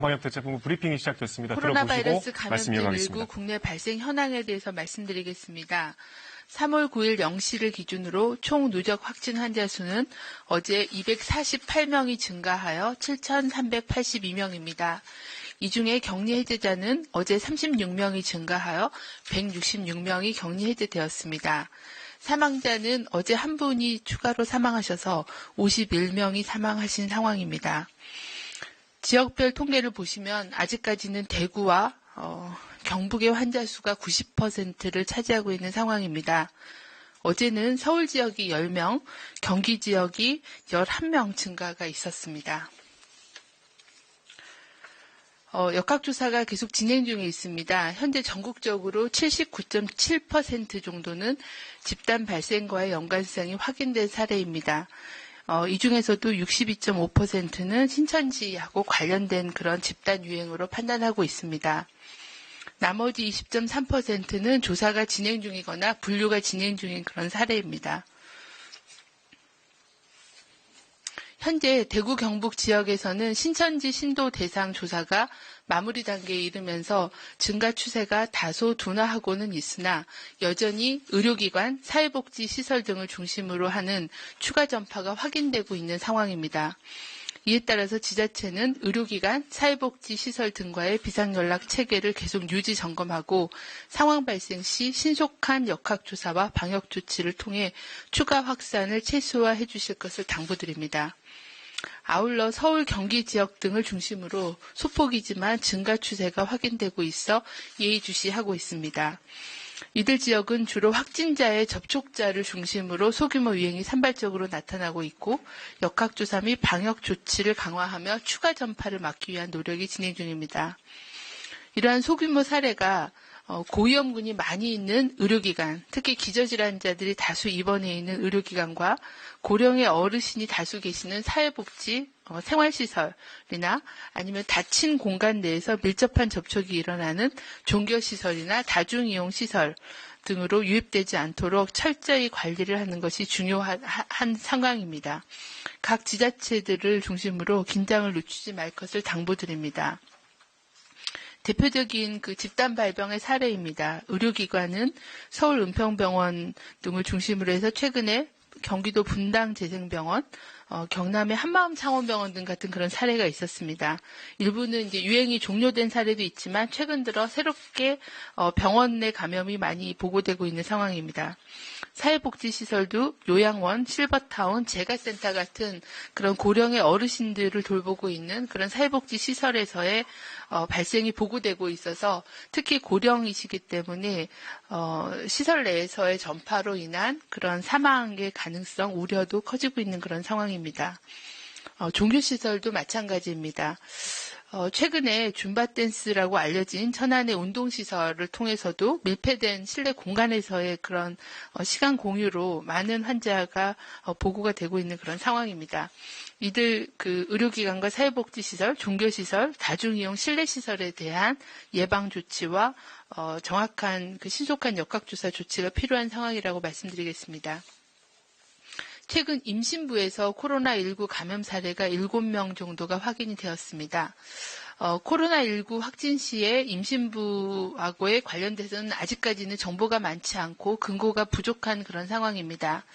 방역대책본부 브리핑이 시작됐습니다. 코로나 바이러스 말씀 감염증 이어가겠습니다. 19 국내 발생 현황에 대해서 말씀드리겠습니다. 3월 9일 0시를 기준으로 총 누적 확진 환자 수는 어제 248명이 증가하여 7,382명입니다. 이 중에 격리 해제자는 어제 36명이 증가하여 166명이 격리 해제되었습니다. 사망자는 어제 한 분이 추가로 사망하셔서 51명이 사망하신 상황입니다. 지역별 통계를 보시면 아직까지는 대구와 경북의 환자 수가 90%를 차지하고 있는 상황입니다. 어제는 서울 지역이 10명, 경기 지역이 11명 증가가 있었습니다. 역학조사가 계속 진행 중에 있습니다. 현재 전국적으로 79.7% 정도는 집단 발생과의 연관성이 확인된 사례입니다. 이 중에서도 62.5%는 신천지하고 관련된 그런 집단 유행으로 판단하고 있습니다. 나머지 20.3%는 조사가 진행 중이거나 분류가 진행 중인 그런 사례입니다. 현재 대구 경북 지역에서는 신천지 신도 대상 조사가 마무리 단계에 이르면서 증가 추세가 다소 둔화하고는 있으나 여전히 의료기관, 사회복지시설 등을 중심으로 하는 추가 전파가 확인되고 있는 상황입니다. 이에 따라서 지자체는 의료기관, 사회복지시설 등과의 비상연락 체계를 계속 유지 점검하고 상황 발생 시 신속한 역학조사와 방역조치를 통해 추가 확산을 최소화해 주실 것을 당부드립니다. 아울러 서울, 경기 지역 등을 중심으로 소폭이지만 증가 추세가 확인되고 있어 예의주시하고 있습니다. 이들 지역은 주로 확진자의 접촉자를 중심으로 소규모 유행이 산발적으로 나타나고 있고 역학조사 및 방역 조치를 강화하며 추가 전파를 막기 위한 노력이 진행 중입니다. 이러한 소규모 사례가 고위험군이 많이 있는 의료기관, 특히 기저질환자들이 다수 입원해 있는 의료기관과 고령의 어르신이 다수 계시는 사회복지, 생활시설이나 아니면 닫힌 공간 내에서 밀접한 접촉이 일어나는 종교시설이나 다중이용시설 등으로 유입되지 않도록 철저히 관리를 하는 것이 중요한 상황입니다. 각 지자체들을 중심으로 긴장을 늦추지 말 것을 당부드립니다. 대표적인 그 집단 발병의 사례입니다. 의료기관은 서울 은평병원 등을 중심으로 해서 최근에 경기도 분당재생병원, 경남의 한마음창원병원 등 같은 그런 사례가 있었습니다. 일부는 이제 유행이 종료된 사례도 있지만 최근 들어 새롭게 병원 내 감염이 많이 보고되고 있는 상황입니다. 사회복지시설도 요양원, 실버타운, 재가센터 같은 그런 고령의 어르신들을 돌보고 있는 그런 사회복지시설에서의 발생이 보고되고 있어서 특히 고령이시기 때문에 시설 내에서의 전파로 인한 그런 사망의 가능성, 우려도 커지고 있는 그런 상황입니다. 종교시설도 마찬가지입니다. 최근에 줌바댄스라고 알려진 천안의 운동시설을 통해서도 밀폐된 실내 공간에서의 그런 시간 공유로 많은 환자가 보고가 되고 있는 그런 상황입니다. 이들 그 의료기관과 사회복지시설, 종교시설, 다중이용 실내시설에 대한 예방 조치와 정확한 그 신속한 역학조사 조치가 필요한 상황이라고 말씀드리겠습니다. 최근 임신부에서 코로나19 감염 사례가 7명 정도가 확인이 되었습니다. 코로나19 확진 시에 임신부하고의 관련돼서는 아직까지는 정보가 많지 않고 근거가 부족한 그런 상황입니다.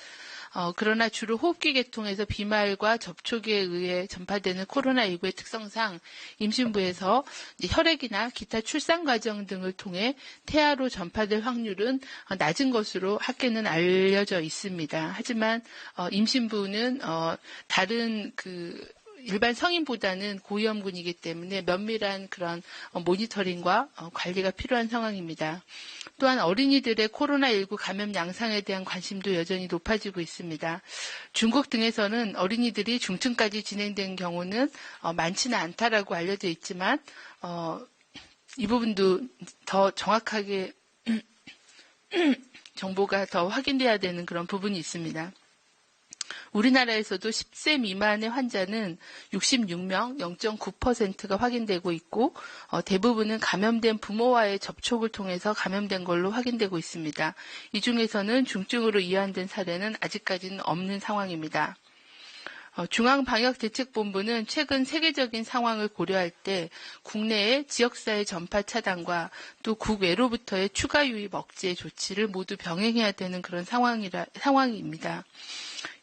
그러나 주로 호흡기 계통에서 비말과 접촉에 의해 전파되는 코로나19의 특성상 임신부에서 혈액이나 기타 출산 과정 등을 통해 태아로 전파될 확률은 낮은 것으로 학계는 알려져 있습니다. 하지만 임신부는 다른 일반 성인보다는 고위험군이기 때문에 면밀한 그런 모니터링과 관리가 필요한 상황입니다. 또한 어린이들의 코로나19 감염 양상에 대한 관심도 여전히 높아지고 있습니다. 중국 등에서는 어린이들이 중증까지 진행된 경우는 많지는 않다라고 알려져 있지만 이 부분도 더 정확하게 정보가 더 확인돼야 되는 그런 부분이 있습니다. 우리나라에서도 10세 미만의 환자는 66명, 0.9%가 확인되고 있고 대부분은 감염된 부모와의 접촉을 통해서 감염된 걸로 확인되고 있습니다. 이 중에서는 중증으로 이완된 사례는 아직까지는 없는 상황입니다. 중앙방역대책본부는 최근 세계적인 상황을 고려할 때 국내의 지역사회 전파 차단과 또 국외로부터의 추가 유입 억제 조치를 모두 병행해야 되는 그런 상황입니다.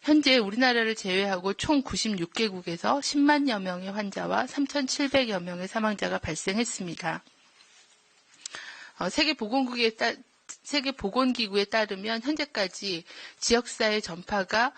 현재 우리나라를 제외하고 총 96개국에서 10만여 명의 환자와 3,700여 명의 사망자가 발생했습니다. 세계보건기구에 따르면 현재까지 지역사회 전파가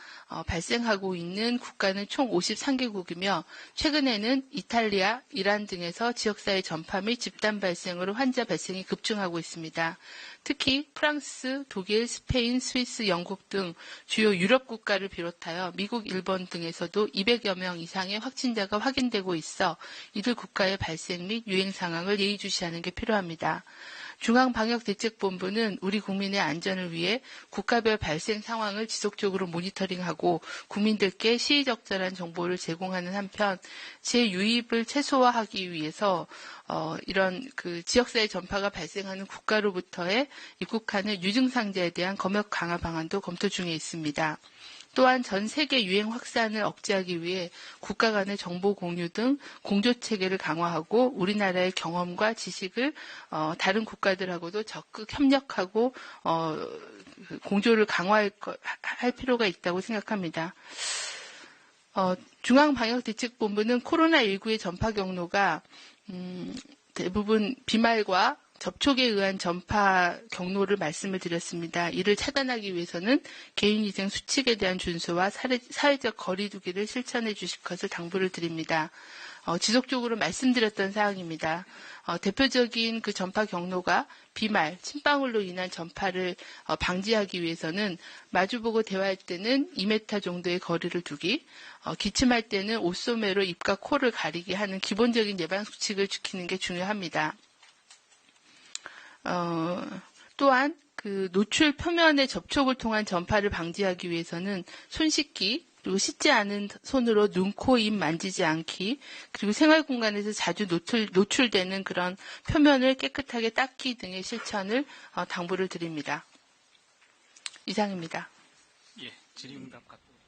발생하고 있는 국가는 총 53개국이며 최근에는 이탈리아, 이란 등에서 지역사회 전파 및 집단 발생으로 환자 발생이 급증하고 있습니다. 특히 프랑스, 독일, 스페인, 스위스, 영국 등 주요 유럽 국가를 비롯하여 미국, 일본 등에서도 200여 명 이상의 확진자가 확인되고 있어 이들 국가의 발생 및 유행 상황을 예의주시하는 게 필요합니다. 중앙방역대책본부는 우리 국민의 안전을 위해 국가별 발생 상황을 지속적으로 모니터링하고 국민들께 시의적절한 정보를 제공하는 한편 재유입을 최소화하기 위해서 이런 지역사회 전파가 발생하는 국가로부터의 입국하는 유증상자에 대한 검역 강화 방안도 검토 중에 있습니다. 또한 전 세계 유행 확산을 억제하기 위해 국가 간의 정보 공유 등 공조 체계를 강화하고 우리나라의 경험과 지식을 다른 국가들하고도 적극 협력하고 공조를 강화할 필요가 있다고 생각합니다. 중앙방역대책본부는 코로나19의 전파 경로가 대부분 비말과 접촉에 의한 전파 경로를 말씀을 드렸습니다. 이를 차단하기 위해서는 개인위생 수칙에 대한 준수와 사회적 거리 두기를 실천해 주실 것을 당부를 드립니다. 지속적으로 말씀드렸던 사항입니다. 대표적인 그 전파 경로가 비말, 침방울로 인한 전파를 방지하기 위해서는 마주보고 대화할 때는 2m 정도의 거리를 두기, 기침할 때는 옷소매로 입과 코를 가리게 하는 기본적인 예방수칙을 지키는 게 중요합니다. 또한 그 노출 표면의 접촉을 통한 전파를 방지하기 위해서는 손 씻기, 그리고 씻지 않은 손으로 눈, 코, 입 만지지 않기, 그리고 생활 공간에서 자주 노출되는 그런 표면을 깨끗하게 닦기 등의 실천을 당부를 드립니다. 이상입니다. 예, 질의응답